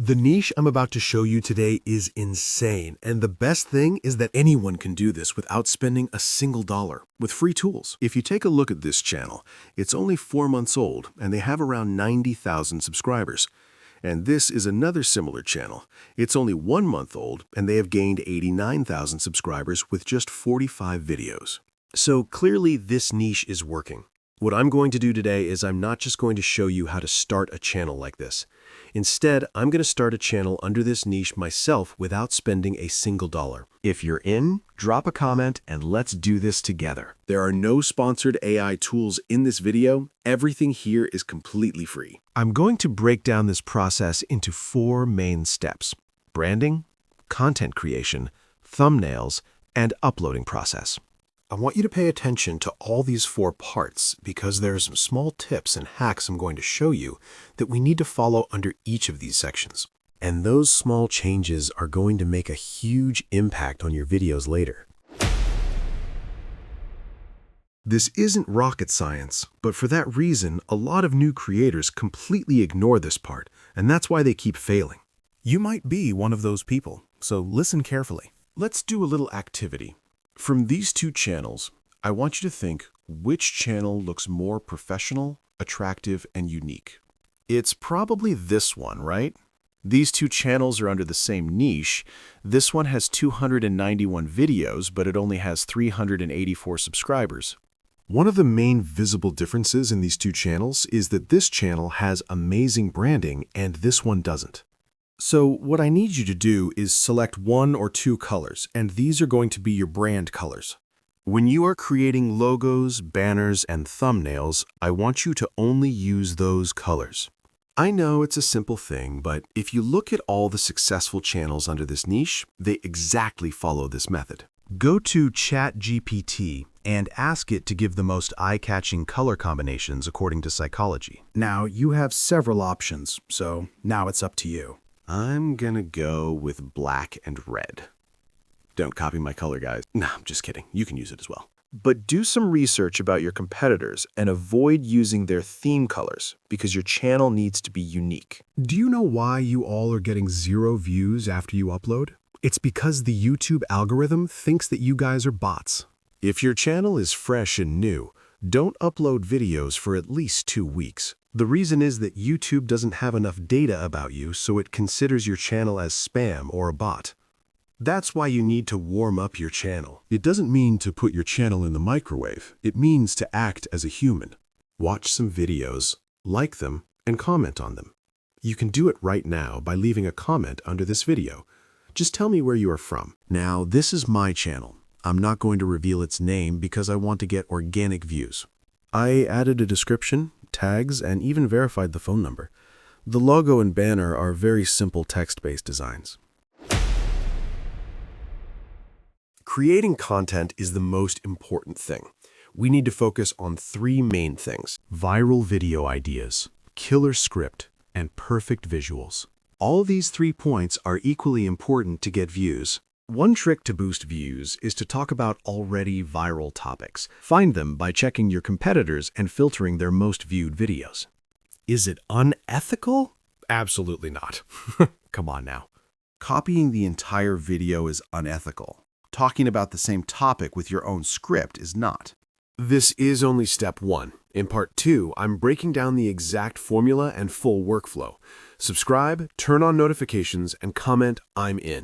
The niche I'm about to show you today is insane, and the best thing is that anyone can do this without spending a single dollar, with free tools. If you take a look at this channel, it's only 4 months old, and they have around 90,000 subscribers. And this is another similar channel. It's only 1 month old, and they have gained 89,000 subscribers with just 45 videos. So clearly this niche is working. What I'm going to do today is I'm not just going to show you how to start a channel like this. Instead, I'm going to start a channel under this niche myself without spending a single dollar. If you're in, drop a comment and let's do this together. There are no sponsored AI tools in this video. Everything here is completely free. I'm going to break down this process into 4 main steps: branding, content creation, thumbnails, and uploading process. I want you to pay attention to all these 4 parts because there's some small tips and hacks I'm going to show you that we need to follow under each of these sections. And those small changes are going to make a huge impact on your videos later. This isn't rocket science, but for that reason, a lot of new creators completely ignore this part, and that's why they keep failing. You might be one of those people, so listen carefully. Let's do a little activity. From these 2 channels, I want you to think which channel looks more professional, attractive, and unique. It's probably this one, right? These 2 channels are under the same niche. This one has 291 videos, but it only has 384 subscribers. One of the main visible differences in these 2 channels is that this channel has amazing branding and this one doesn't. So what I need you to do is select 1 or 2 colors, and these are going to be your brand colors. When you are creating logos, banners, and thumbnails, I want you to only use those colors. I know it's a simple thing, but if you look at all the successful channels under this niche, they exactly follow this method. Go to ChatGPT and ask it to give the most eye-catching color combinations according to psychology. Now, you have several options, so now it's up to you. I'm gonna go with black and red. Don't copy my color, guys. Nah, I'm just kidding. You can use it as well. But do some research about your competitors and avoid using their theme colors because your channel needs to be unique. Do you know why you all are getting 0 views after you upload? It's because the YouTube algorithm thinks that you guys are bots. If your channel is fresh and new, don't upload videos for at least 2 weeks. The reason is that YouTube doesn't have enough data about you, so it considers your channel as spam or a bot. That's why you need to warm up your channel. It doesn't mean to put your channel in the microwave. It means to act as a human. Watch some videos, like them, and comment on them. You can do it right now by leaving a comment under this video. Just tell me where you are from. Now, this is my channel. I'm not going to reveal its name because I want to get organic views. I added a description, tags, and even verified the phone number. The logo and banner are very simple text-based designs. Creating content is the most important thing. We need to focus on 3 main things: viral video ideas, killer script, and perfect visuals. All these 3 points are equally important to get views. One trick to boost views is to talk about already viral topics. Find them by checking your competitors and filtering their most viewed videos. Is it unethical? Absolutely not. Come on now. Copying the entire video is unethical. Talking about the same topic with your own script is not. This is only step 1. In part 2, I'm breaking down the exact formula and full workflow. Subscribe, turn on notifications, and comment "I'm in."